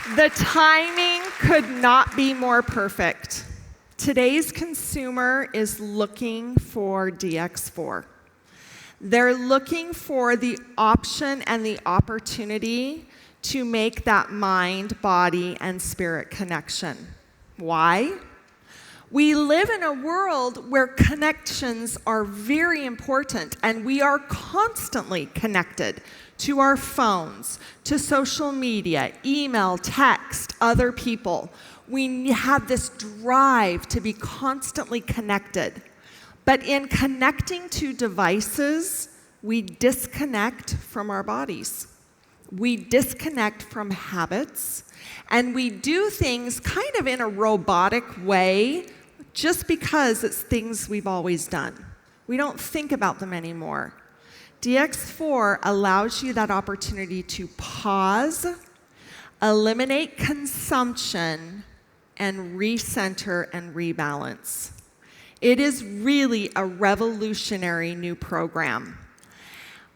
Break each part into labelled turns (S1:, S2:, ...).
S1: The timing could not be more perfect. Today's consumer is looking for DX4. They're looking for the option and the opportunity to make that mind, body, and spirit connection. Why? We live in a world where connections are very important, and we are constantly connected to our phones, to social media, email, text, other people. We have this drive to be constantly connected. But in connecting to devices, we disconnect from our bodies. We disconnect from habits, and we do things kind of in a robotic way just because it's things we've always done. We don't think about them anymore. DX4 allows you that opportunity to pause, eliminate consumption, and recenter and rebalance. It is really a revolutionary new program.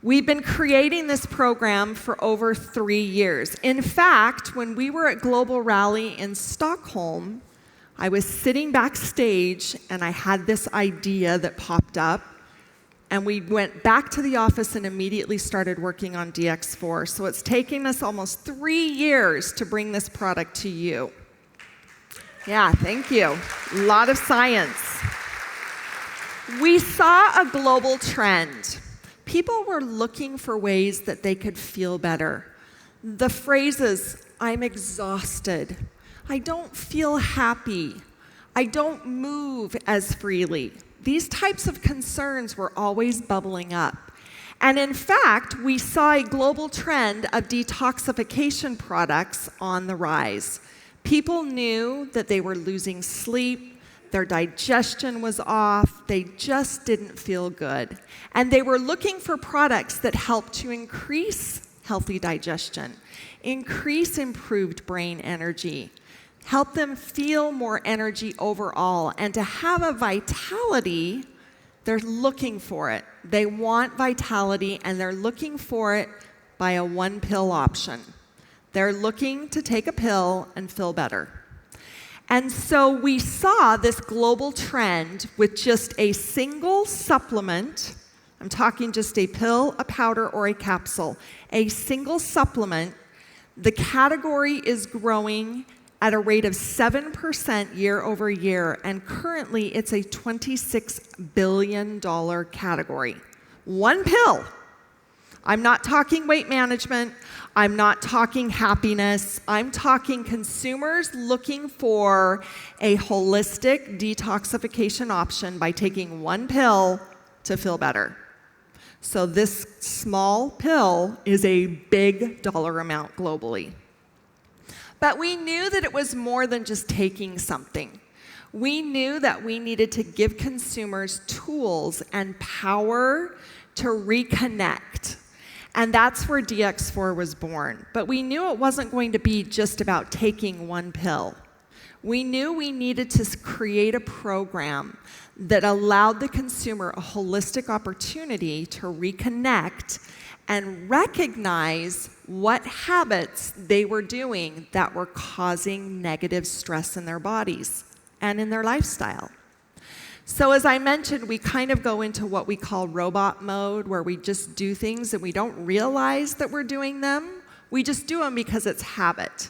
S1: We've been creating this program for over 3 years. In fact, when we were at Global Rally in Stockholm, I was sitting backstage and I had this idea that popped up, and we went back to the office and immediately started working on DX4. So it's taken us almost 3 years to bring this product to you. Yeah, thank you. A lot of science. We saw a global trend. People were looking for ways that they could feel better. The phrases, I'm exhausted, I don't feel happy, I don't move as freely. These types of concerns were always bubbling up. And in fact, we saw a global trend of detoxification products on the rise. People knew that they were losing sleep, their digestion was off, they just didn't feel good. And they were looking for products that helped to increase healthy digestion, increase improved brain energy, help them feel more energy overall, and to have a vitality, they're looking for it. They want vitality, and they're looking for it by a one-pill option. They're looking to take a pill and feel better. And so we saw this global trend with just a single supplement. I'm talking just a pill, a powder, or a capsule. A single supplement. The category is growing at a rate of 7% year over year, and currently it's a $26 billion category. One pill. I'm not talking weight management. I'm not talking happiness. I'm talking consumers looking for a holistic detoxification option by taking one pill to feel better. So this small pill is a big dollar amount globally. But we knew that it was more than just taking something. We knew that we needed to give consumers tools and power to reconnect. And that's where DX4 was born. But we knew it wasn't going to be just about taking one pill. We knew we needed to create a program that allowed the consumer a holistic opportunity to reconnect and recognize what habits they were doing that were causing negative stress in their bodies and in their lifestyle. So as I mentioned, we kind of go into what we call robot mode, where we just do things and we don't realize that we're doing them. We just do them because it's habit.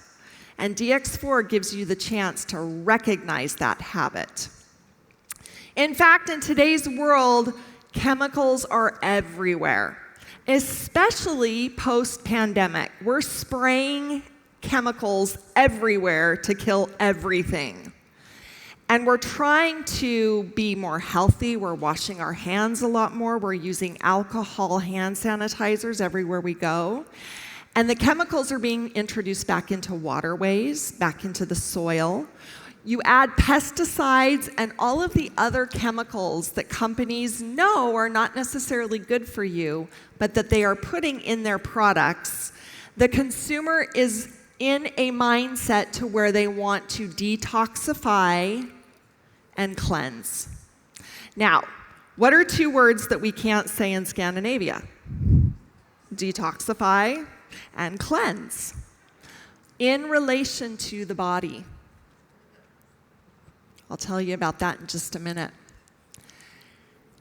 S1: And DX4 gives you the chance to recognize that habit. In fact, in today's world, chemicals are everywhere, especially post-pandemic. We're spraying chemicals everywhere to kill everything. And we're trying to be more healthy. We're washing our hands a lot more. We're using alcohol hand sanitizers everywhere we go. And the chemicals are being introduced back into waterways, back into the soil. You add pesticides and all of the other chemicals that companies know are not necessarily good for you, but that they are putting in their products. The consumer is in a mindset to where they want to detoxify and cleanse. Now, what are two words that we can't say in Scandinavia? Detoxify and cleanse. in relation to the body. I'll tell you about that in just a minute.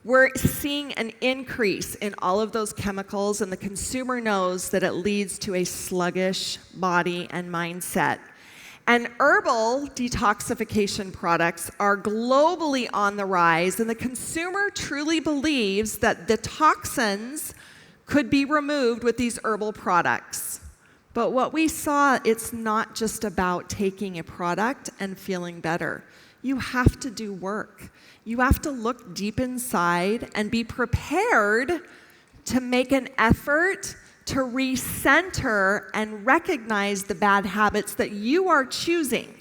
S1: We're seeing an increase in all of those chemicals, and the consumer knows that it leads to a sluggish body and mindset. And herbal detoxification products are globally on the rise, and the consumer truly believes that the toxins could be removed with these herbal products. But what we saw, it's not just about taking a product and feeling better. You have to do work. You have to look deep inside and be prepared to make an effort to recenter and recognize the bad habits that you are choosing.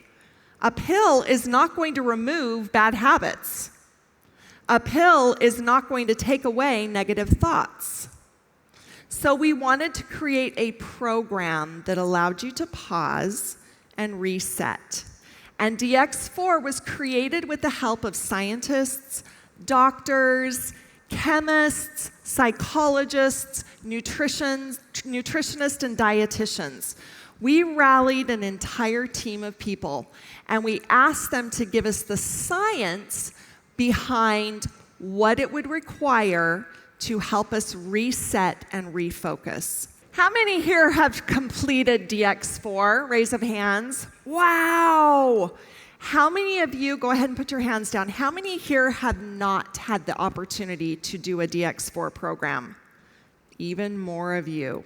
S1: A pill is not going to remove bad habits. A pill is not going to take away negative thoughts. So we wanted to create a program that allowed you to pause and reset. And DX4 was created with the help of scientists, doctors, chemists, psychologists, nutritionists, and dietitians. We rallied an entire team of people, and we asked them to give us the science behind what it would require to help us reset and refocus. How many here have completed DX4? Raise of hands. Wow! How many of you, go ahead and put your hands down, how many here have not had the opportunity to do a DX4 program? Even more of you.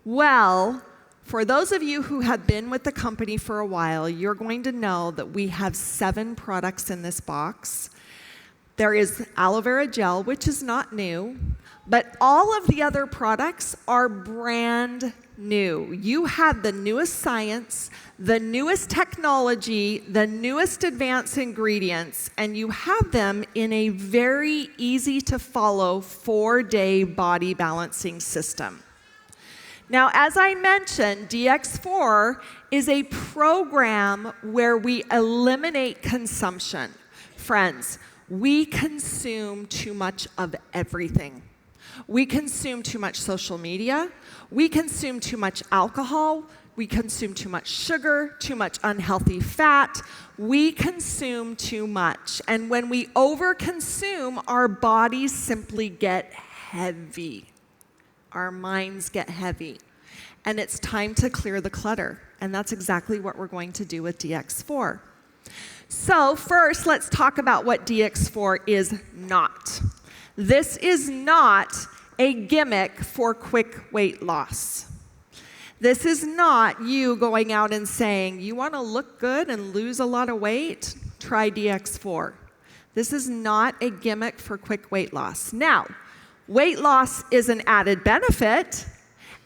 S1: Well, for those of you who have been with the company for a while, you're going to know that we have 7 products in this box. There is aloe vera gel, which is not new, but all of the other products are brand new. You have the newest science, the newest technology, the newest advanced ingredients, and you have them in a very easy to follow 4-day body balancing system. Now, as I mentioned, DX4 is a program where we eliminate consumption. Friends, we consume too much of everything. We consume too much social media. We consume too much alcohol. We consume too much sugar, too much unhealthy fat. We consume too much. And when we overconsume, our bodies simply get heavy. Our minds get heavy. And it's time to clear the clutter. And that's exactly what we're going to do with DX4. So first, let's talk about what DX4 is not. This is not a gimmick for quick weight loss. This is not you going out and saying, you want to look good and lose a lot of weight? Try DX4. This is not a gimmick for quick weight loss. Now, weight loss is an added benefit.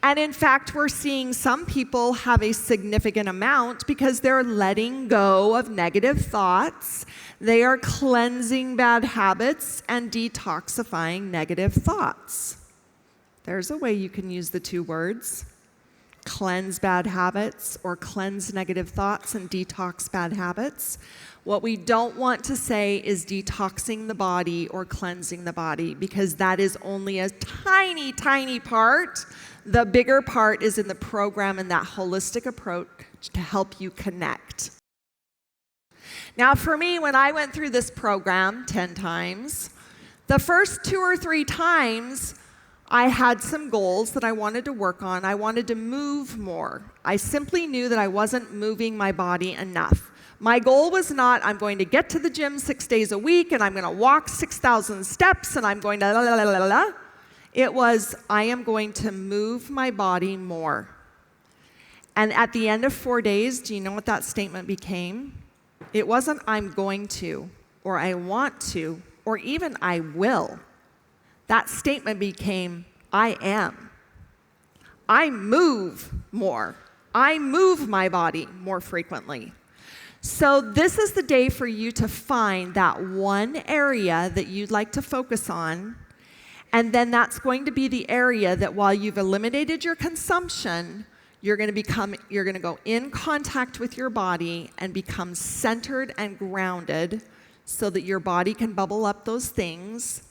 S1: And in fact, we're seeing some people have a significant amount because they're letting go of negative thoughts. They are cleansing bad habits and detoxifying negative thoughts. There's a way you can use the 2 words. Cleanse bad habits, or cleanse negative thoughts and detox bad habits. What we don't want to say is detoxing the body or cleansing the body, because that is only a tiny, tiny part. The bigger part is in the program and that holistic approach to help you connect. Now, for me, when I went through this program 10 times, the first 2 or 3 times, I had some goals that I wanted to work on. I wanted to move more. I simply knew that I wasn't moving my body enough. My goal was not, I'm going to get to the gym 6 days a week, and I'm going to walk 6,000 steps, and I'm going to la la la la la. It was, I am going to move my body more. And at the end of 4 days, do you know what that statement became? It wasn't, I'm going to, or I want to, or even I will. That statement became, I am. I move more. I move my body more frequently. So this is the day for you to find that one area that you'd like to focus on, and then that's going to be the area that while you've eliminated your consumption, you're going to go in contact with your body and become centered and grounded so that your body can bubble up those things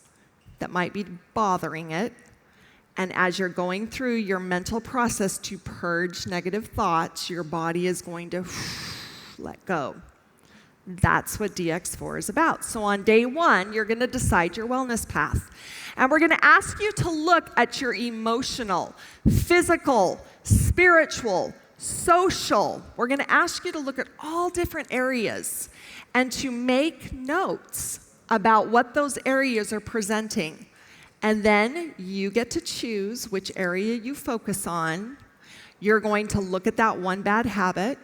S1: that might be bothering it. And as you're going through your mental process to purge negative thoughts, your body is going to let go. That's what DX4 is about. So on day 1, you're going to decide your wellness path. And we're going to ask you to look at your emotional, physical, spiritual, social. We're going to ask you to look at all different areas and to make notes about what those areas are presenting. And then you get to choose which area you focus on. You're going to look at that one bad habit.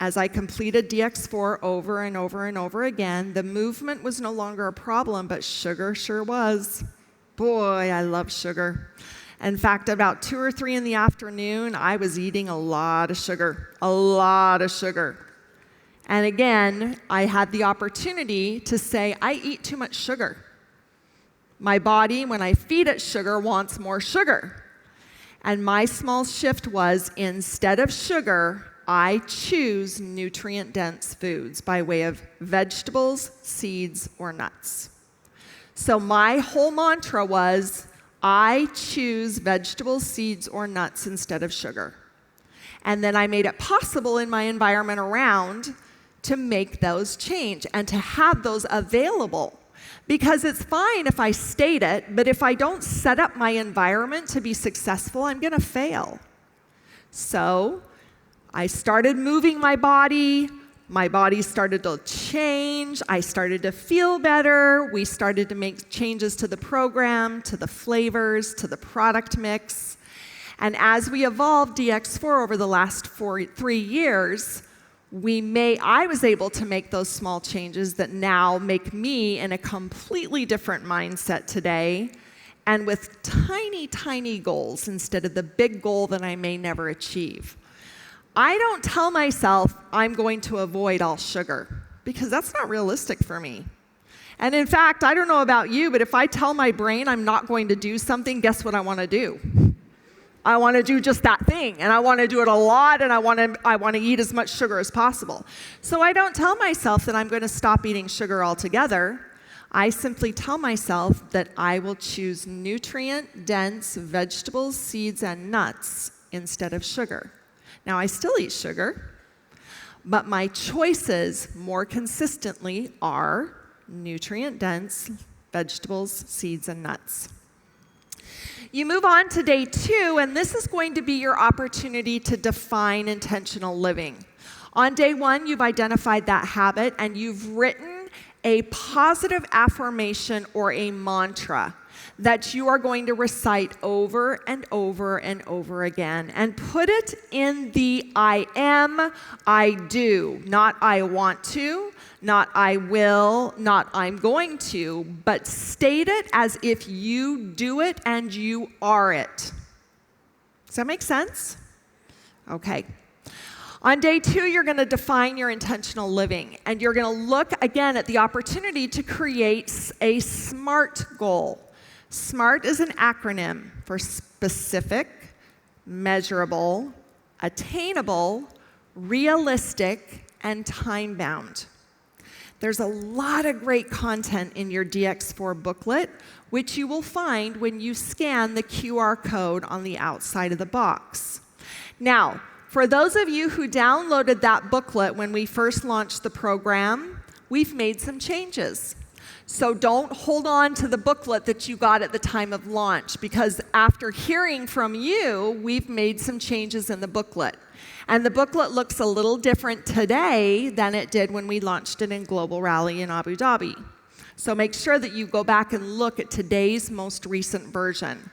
S1: As I completed DX4 over and over and over again, the movement was no longer a problem, but sugar sure was. Boy, I love sugar. In fact, about 2 or 3 in the afternoon, I was eating a lot of sugar. And again, I had the opportunity to say, I eat too much sugar. My body, when I feed it sugar, wants more sugar. And my small shift was, instead of sugar, I choose nutrient-dense foods by way of vegetables, seeds, or nuts. So my whole mantra was, I choose vegetables, seeds, or nuts instead of sugar. And then I made it possible in my environment around to make those change and to have those available. Because it's fine if I state it, but if I don't set up my environment to be successful, I'm going to fail. So I started moving my body started to change, I started to feel better, we started to make changes to the program, to the flavors, to the product mix. And as we evolved DX4 over the last 3 years, I was able to make those small changes that now make me in a completely different mindset today, and with tiny, tiny goals instead of the big goal that I may never achieve. I don't tell myself I'm going to avoid all sugar, because that's not realistic for me. And in fact, I don't know about you, but if I tell my brain I'm not going to do something, guess what I want to do? I want to do just that thing, and I want to do it a lot, and I want to eat as much sugar as possible. So I don't tell myself that I'm going to stop eating sugar altogether. I simply tell myself that I will choose nutrient-dense vegetables, seeds, and nuts instead of sugar. Now, I still eat sugar, but my choices more consistently are nutrient-dense vegetables, seeds, and nuts. You move on to day 2, and this is going to be your opportunity to define intentional living. On day 1, you've identified that habit, and you've written a positive affirmation or a mantra that you are going to recite over and over and over again, and put it in the I am, I do, not I want to, not I will, not I'm going to, but state it as if you do it and you are it. Does that make sense? Okay. On day 2, you're going to define your intentional living, and you're going to look again at the opportunity to create a SMART goal. SMART is an acronym for specific, measurable, attainable, realistic, and time-bound. There's a lot of great content in your DX4 booklet, which you will find when you scan the QR code on the outside of the box. Now, for those of you who downloaded that booklet when we first launched the program, we've made some changes. So don't hold on to the booklet that you got at the time of launch, because after hearing from you, we've made some changes in the booklet. And the booklet looks a little different today than it did when we launched it in Global Rally in Abu Dhabi. So make sure that you go back and look at today's most recent version.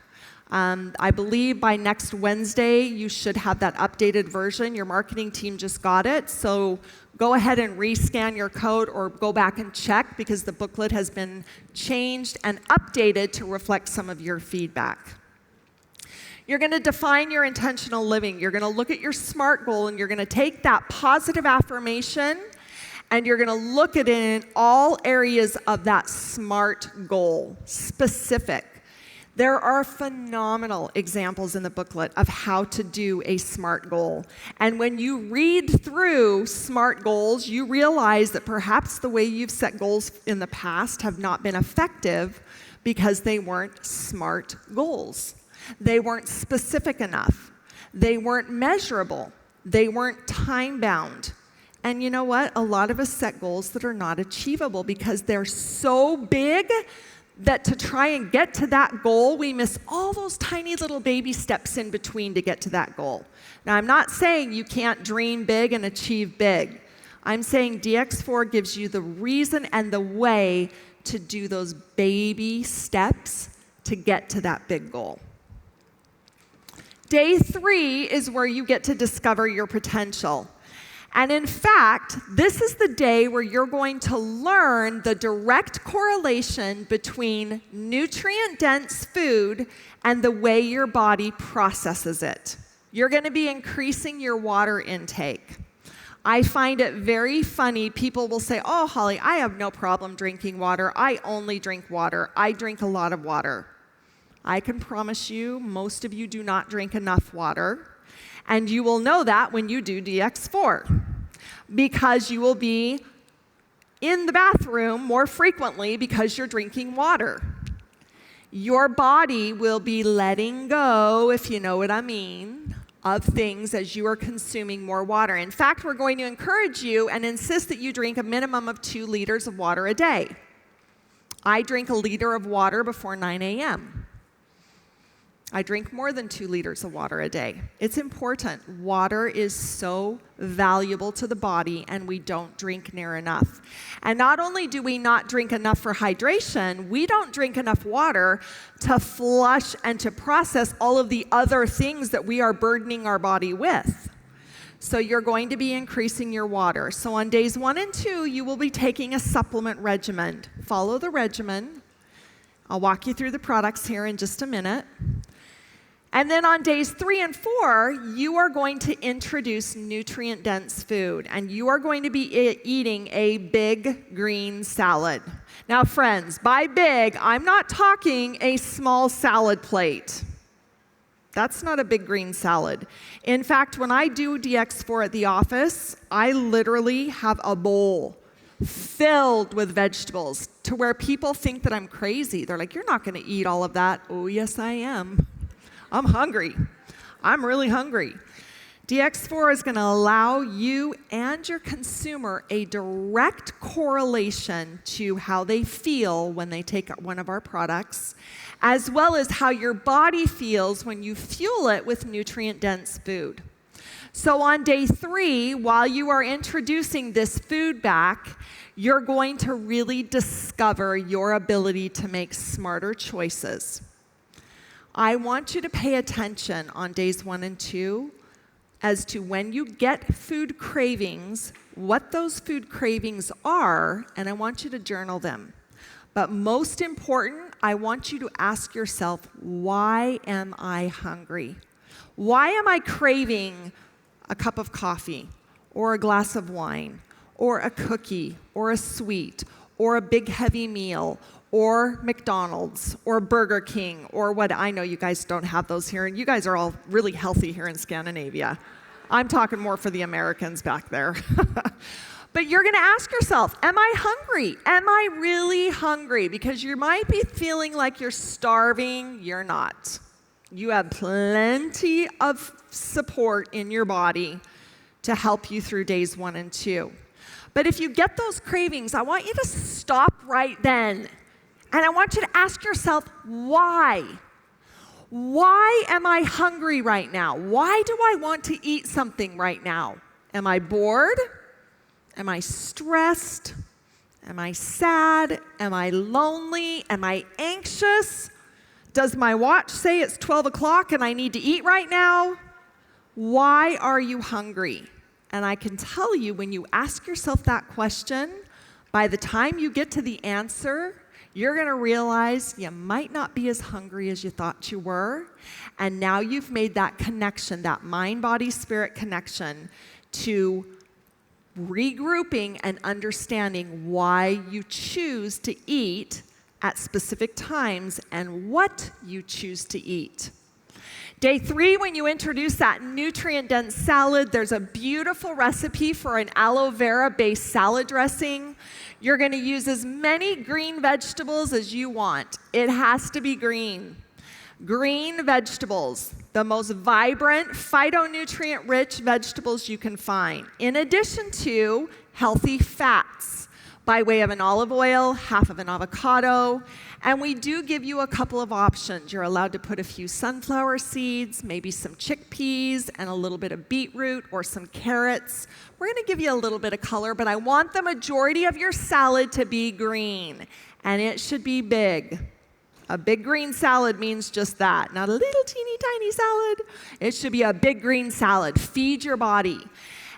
S1: I believe by next Wednesday, you should have that updated version. Your marketing team just got it. So go ahead and rescan your code or go back and check, because the booklet has been changed and updated to reflect some of your feedback. You're going to define your intentional living. You're going to look at your SMART goal, and you're going to take that positive affirmation, and you're going to look at it in all areas of that SMART goal, specific. There are phenomenal examples in the booklet of how to do a SMART goal. And when you read through SMART goals, you realize that perhaps the way you've set goals in the past have not been effective because they weren't SMART goals. They weren't specific enough. They weren't measurable. They weren't time-bound. And you know what? A lot of us set goals that are not achievable because they're so big that to try and get to that goal, we miss all those tiny little baby steps in between to get to that goal. Now, I'm not saying you can't dream big and achieve big. I'm saying DX4 gives you the reason and the way to do those baby steps to get to that big goal. Day 3 is where you get to discover your potential. And in fact, this is the day where you're going to learn the direct correlation between nutrient-dense food and the way your body processes it. You're going to be increasing your water intake. I find it very funny. People will say, "Oh, Holly, I have no problem drinking water. I only drink water. I drink a lot of water." I can promise you, most of you do not drink enough water. And you will know that when you do DX4, because you will be in the bathroom more frequently because you're drinking water. Your body will be letting go, if you know what I mean, of things as you are consuming more water. In fact, we're going to encourage you and insist that you drink a minimum of 2 liters of water a day. I drink a liter of water before 9 a.m. I drink more than 2 liters of water a day. It's important. Water is so valuable to the body, and we don't drink near enough. And not only do we not drink enough for hydration, we don't drink enough water to flush and to process all of the other things that we are burdening our body with. So you're going to be increasing your water. So on days 1 and 2, you will be taking a supplement regimen. Follow the regimen. I'll walk you through the products here in just a minute. And then on days 3 and 4, you are going to introduce nutrient-dense food, and you are going to be eating a big green salad. Now, friends, by big, I'm not talking a small salad plate. That's not a big green salad. In fact, when I do DX4 at the office, I literally have a bowl filled with vegetables to where people think that I'm crazy. They're like, "You're not going to eat all of that." Oh, yes, I am. I'm hungry. I'm really hungry. DX4 is going to allow you and your consumer a direct correlation to how they feel when they take one of our products, as well as how your body feels when you fuel it with nutrient-dense food. So on day 3, while you are introducing this food back, you're going to really discover your ability to make smarter choices. I want you to pay attention on days 1 and 2 as to when you get food cravings, what those food cravings are, and I want you to journal them. But most important, I want you to ask yourself, why am I hungry? Why am I craving a cup of coffee, or a glass of wine, or a cookie, or a sweet, or a big heavy meal, or McDonald's, or Burger King, or what? I know you guys don't have those here, and you guys are all really healthy here in Scandinavia. I'm talking more for the Americans back there. But you're going to ask yourself, am I hungry? Am I really hungry? Because you might be feeling like you're starving. You're not. You have plenty of support in your body to help you through days 1 and 2. But if you get those cravings, I want you to stop right then. And I want you to ask yourself, why? Why am I hungry right now? Why do I want to eat something right now? Am I bored? Am I stressed? Am I sad? Am I lonely? Am I anxious? Does my watch say it's 12 o'clock and I need to eat right now? Why are you hungry? And I can tell you, when you ask yourself that question, by the time you get to the answer, you're going to realize you might not be as hungry as you thought you were. And now you've made that connection, that mind-body-spirit connection, to regrouping and understanding why you choose to eat at specific times and what you choose to eat. Day 3, when you introduce that nutrient-dense salad, there's a beautiful recipe for an aloe vera-based salad dressing. You're going to use as many green vegetables as you want. It has to be green. Green vegetables, the most vibrant, phytonutrient-rich vegetables you can find, in addition to healthy fats by way of an olive oil, half of an avocado, and we do give you a couple of options. You're allowed to put a few sunflower seeds, maybe some chickpeas, and a little bit of beetroot or some carrots. We're going to give you a little bit of color, but I want the majority of your salad to be green, and it should be big. A big green salad means just that, not a little teeny tiny salad. It should be a big green salad. Feed your body,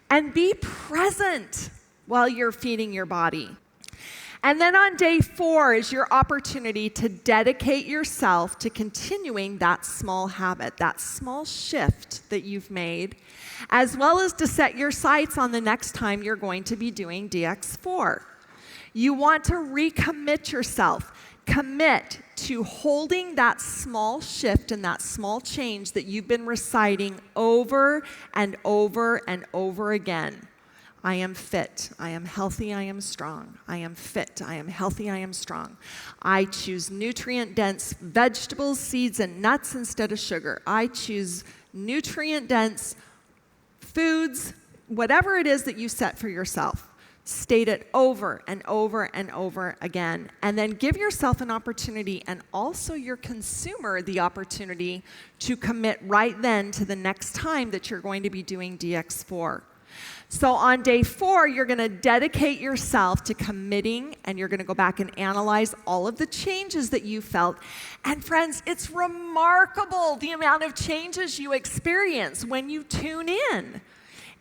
S1: and be present while you're feeding your body. And then on day 4 is your opportunity to dedicate yourself to continuing that small habit, that small shift that you've made, as well as to set your sights on the next time you're going to be doing DX4. You want to recommit yourself. Commit to holding that small shift and that small change that you've been reciting over and over and over again. I am fit, I am healthy, I am strong. I am fit, I am healthy, I am strong. I choose nutrient-dense vegetables, seeds, and nuts instead of sugar. I choose nutrient-dense foods, whatever it is that you set for yourself. State it over and over and over again. And then give yourself an opportunity, and also your consumer the opportunity to commit right then to the next time that you're going to be doing DX4. So on day 4, you're going to dedicate yourself to committing, and you're going to go back and analyze all of the changes that you felt. And friends, it's remarkable the amount of changes you experience when you tune in.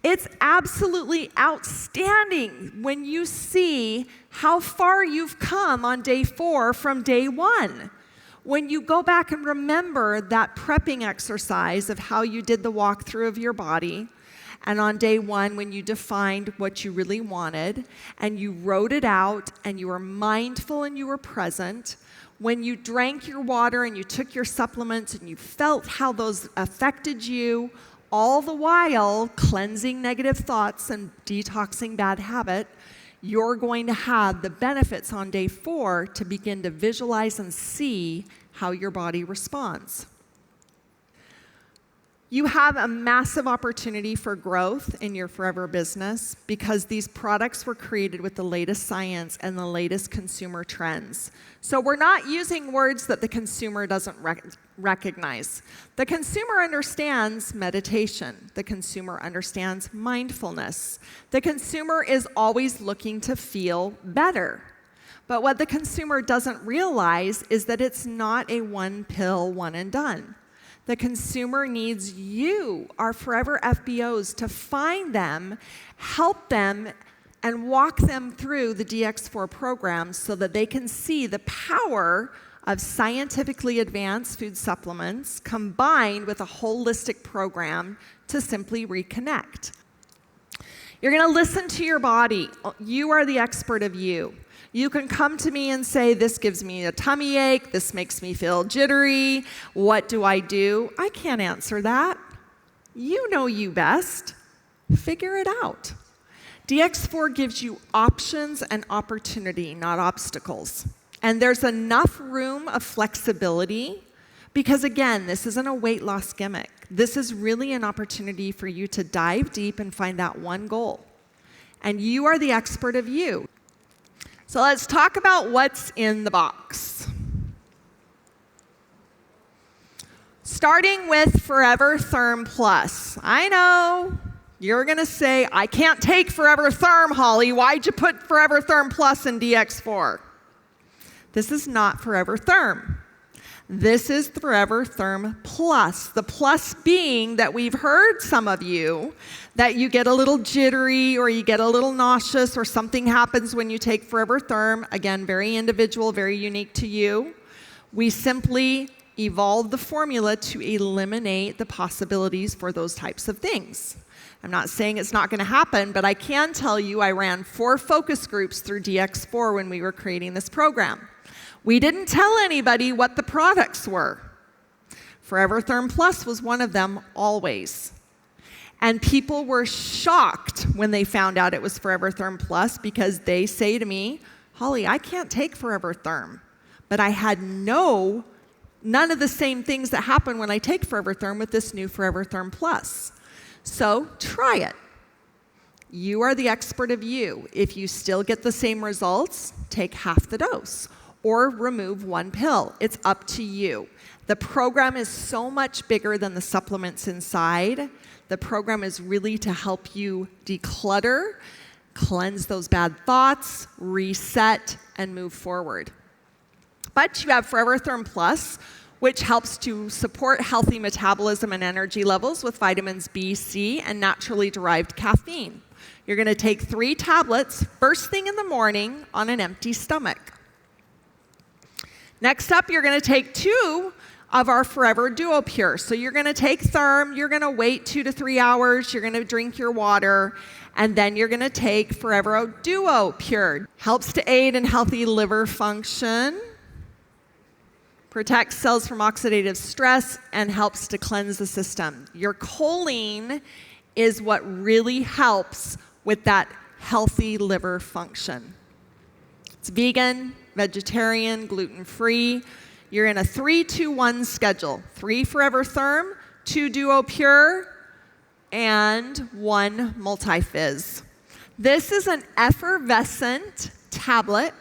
S1: It's absolutely outstanding when you see how far you've come on day 4 from day 1. When you go back and remember that prepping exercise of how you did the walkthrough of your body, and on day 1, when you defined what you really wanted, and you wrote it out, and you were mindful and you were present, when you drank your water and you took your supplements and you felt how those affected you, all the while cleansing negative thoughts and detoxing bad habit, you're going to have the benefits on day 4 to begin to visualize and see how your body responds. You have a massive opportunity for growth in your forever business because these products were created with the latest science and the latest consumer trends. So we're not using words that the consumer doesn't recognize. The consumer understands meditation. The consumer understands mindfulness. The consumer is always looking to feel better. But what the consumer doesn't realize is that it's not a one pill, one and done. The consumer needs you, our forever FBOs, to find them, help them, and walk them through the DX4 program so that they can see the power of scientifically advanced food supplements combined with a holistic program to simply reconnect. You're going to listen to your body. You are the expert of you. You can come to me and say, this gives me a tummy ache, this makes me feel jittery, what do I do? I can't answer that. You know you best. Figure it out. DX4 gives you options and opportunity, not obstacles. And there's enough room of flexibility because, again, this isn't a weight loss gimmick. This is really an opportunity for you to dive deep and find that one goal. And you are the expert of you. So let's talk about what's in the box. Starting with Forever Therm Plus. I know you're going to say, I can't take Forever Therm, Holly. Why'd you put Forever Therm Plus in DX4? This is not Forever Therm. This is Forever Therm Plus. The plus being that we've heard some of you that you get a little jittery or you get a little nauseous or something happens when you take Forever Therm. Again, very individual, very unique to you. We simply evolved the formula to eliminate the possibilities for those types of things. I'm not saying it's not going to happen, but I can tell you I ran 4 focus groups through DX4 when we were creating this program. We didn't tell anybody what the products were. Forever Therm Plus was one of them, always. And people were shocked when they found out it was Forever Therm Plus because they say to me, Holly, I can't take Forever Therm. But I had no none of the same things that happen when I take Forever Therm with this new Forever Therm Plus. So try it. You are the expert of you. If you still get the same results, take half the dose or remove one pill. It's up to you. The program is so much bigger than the supplements inside. The program is really to help you declutter, cleanse those bad thoughts, reset, and move forward. But you have Forever Therm Plus, which helps to support healthy metabolism and energy levels with vitamins B, C, and naturally derived caffeine. You're going to take 3 tablets first thing in the morning on an empty stomach. Next up, you're going to take 2 of our Forever Duo Pure. So you're going to take Therm, you're going to wait 2 to 3 hours, you're going to drink your water, and then you're going to take Forever Duo Pure. Helps to aid in healthy liver function, protects cells from oxidative stress, and helps to cleanse the system. Your choline is what really helps with that healthy liver function. It's vegan, vegetarian, gluten-free. You're in a 3-2-1 schedule. 3 Forever Therm, 2 Duo Pure, and 1 Multi-Fizz. This is an effervescent tablet.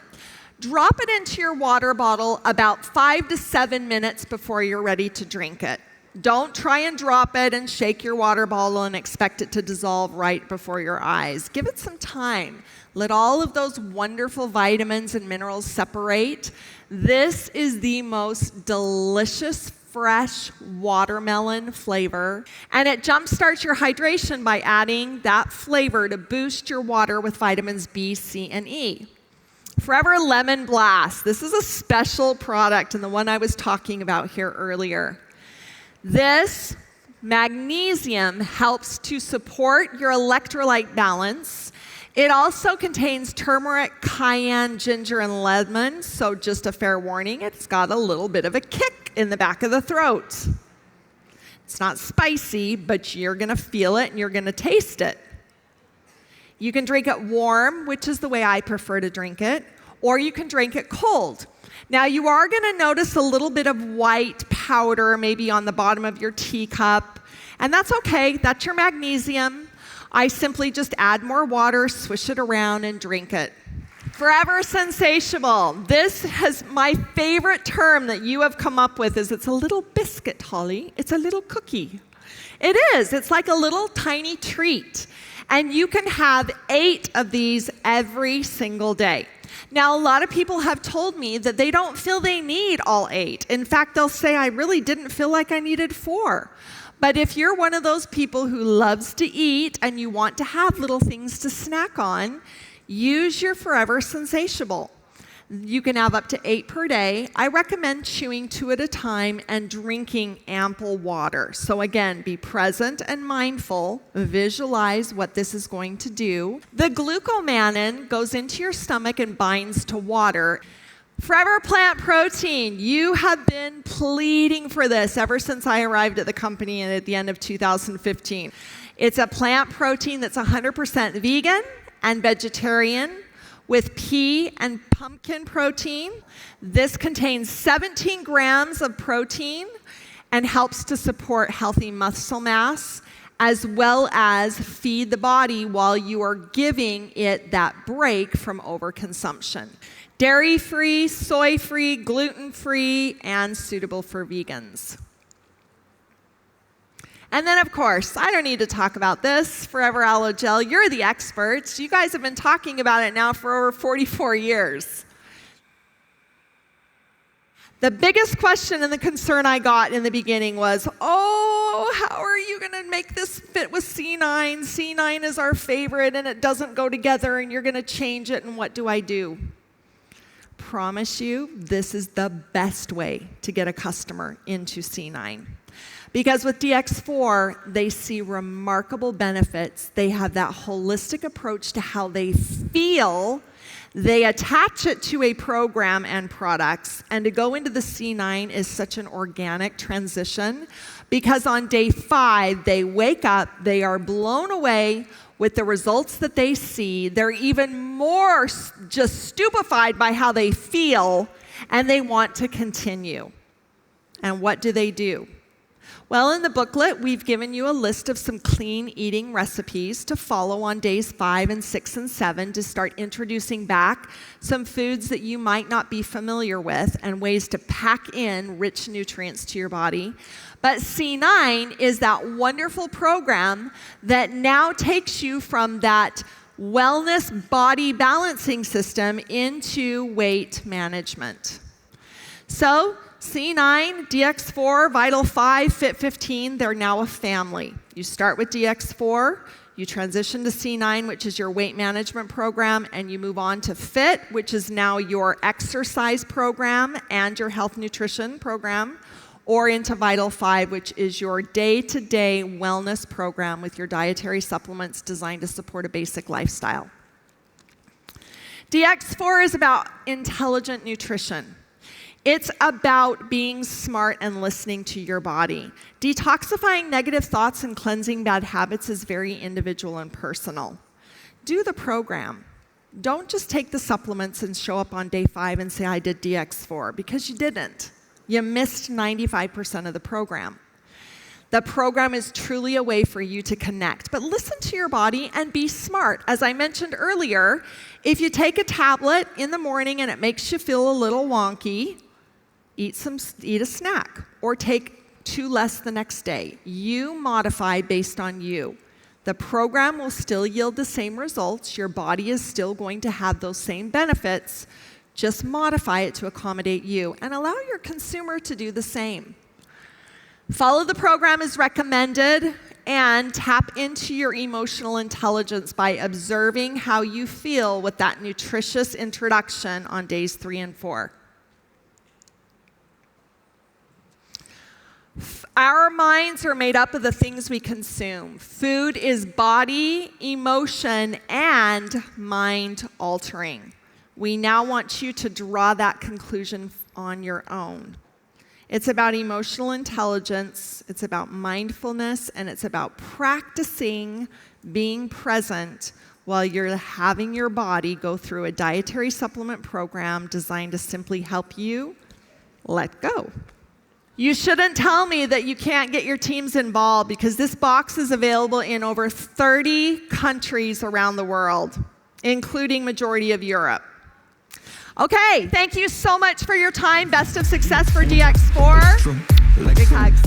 S1: Drop it into your water bottle about 5 to 7 minutes before you're ready to drink it. Don't try and drop it and shake your water bottle and expect it to dissolve right before your eyes. Give it some time. Let all of those wonderful vitamins and minerals separate. This is the most delicious, fresh watermelon flavor, and it jumpstarts your hydration by adding that flavor to boost your water with vitamins B, C, and E. Forever Lemon Blast. This is a special product and the one I was talking about here earlier. This magnesium helps to support your electrolyte balance. It also contains turmeric, cayenne, ginger, and lemon, so just a fair warning, it's got a little bit of a kick in the back of the throat. It's not spicy, but you're going to feel it and you're going to taste it. You can drink it warm, which is the way I prefer to drink it, or you can drink it cold. Now, you are going to notice a little bit of white powder maybe on the bottom of your teacup, and that's okay. That's your magnesium. I simply just add more water, swish it around, and drink it. Forever Sensatiable. This is my favorite term that you have come up with is it's a little biscuit, Holly. It's a little cookie. It is. It's like a little tiny treat. And you can have 8 of these every single day. Now, a lot of people have told me that they don't feel they need all 8. In fact, they'll say, I really didn't feel like I needed 4. But if you're one of those people who loves to eat and you want to have little things to snack on, use your Forever Sensatiable. You can have up to 8 per day. I recommend chewing 2 at a time and drinking ample water. So again, be present and mindful. Visualize what this is going to do. The glucomannan goes into your stomach and binds to water. Forever Plant Protein. You have been pleading for this ever since I arrived at the company at the end of 2015. It's a plant protein that's 100% vegan and vegetarian, with pea and pumpkin protein. This contains 17 grams of protein and helps to support healthy muscle mass, as well as feed the body while you are giving it that break from overconsumption. Dairy-free, soy-free, gluten-free, and suitable for vegans. And then, of course, I don't need to talk about this, Forever Aloe Gel. You're the experts. You guys have been talking about it now for over 44 years. The biggest question and the concern I got in the beginning was, oh, how are you going to make this fit with C9? C9 is our favorite, and it doesn't go together, and you're going to change it, and what do I do? Promise you, this is the best way to get a customer into C9. Because with DX4, they see remarkable benefits. They have that holistic approach to how they feel. They attach it to a program and products. And to go into the C9 is such an organic transition because on day 5, they wake up, they are blown away with the results that they see. They're even more just stupefied by how they feel, and they want to continue. And what do? Well, in the booklet, we've given you a list of some clean eating recipes to follow on days 5 and 6 and 7 to start introducing back some foods that you might not be familiar with and ways to pack in rich nutrients to your body. But C9 is that wonderful program that now takes you from that wellness body balancing system into weight management. So, C9, DX4, Vital 5, Fit 15, they're now a family. You start with DX4, you transition to C9, which is your weight management program, and you move on to Fit, which is now your exercise program and your health nutrition program, or into Vital 5, which is your day-to-day wellness program with your dietary supplements designed to support a basic lifestyle. DX4 is about intelligent nutrition. It's about being smart and listening to your body. Detoxifying negative thoughts and cleansing bad habits is very individual and personal. Do the program. Don't just take the supplements and show up on day 5 and say, I did DX4, because you didn't. You missed 95% of the program. The program is truly a way for you to connect. But listen to your body and be smart. As I mentioned earlier, if you take a tablet in the morning and it makes you feel a little wonky, eat a snack or take 2 less the next day. You modify based on you. The program will still yield the same results. Your body is still going to have those same benefits. Just modify it to accommodate you and allow your consumer to do the same. Follow the program as recommended and tap into your emotional intelligence by observing how you feel with that nutritious introduction on days 3 and 4. Our minds are made up of the things we consume. Food is body, emotion, and mind altering. We now want you to draw that conclusion on your own. It's about emotional intelligence, it's about mindfulness, and it's about practicing being present while you're having your body go through a dietary supplement program designed to simply help you let go. You shouldn't tell me that you can't get your teams involved, because this box is available in over 30 countries around the world, including majority of Europe. Okay, thank you so much for your time. Best of success for DX4. Big hugs.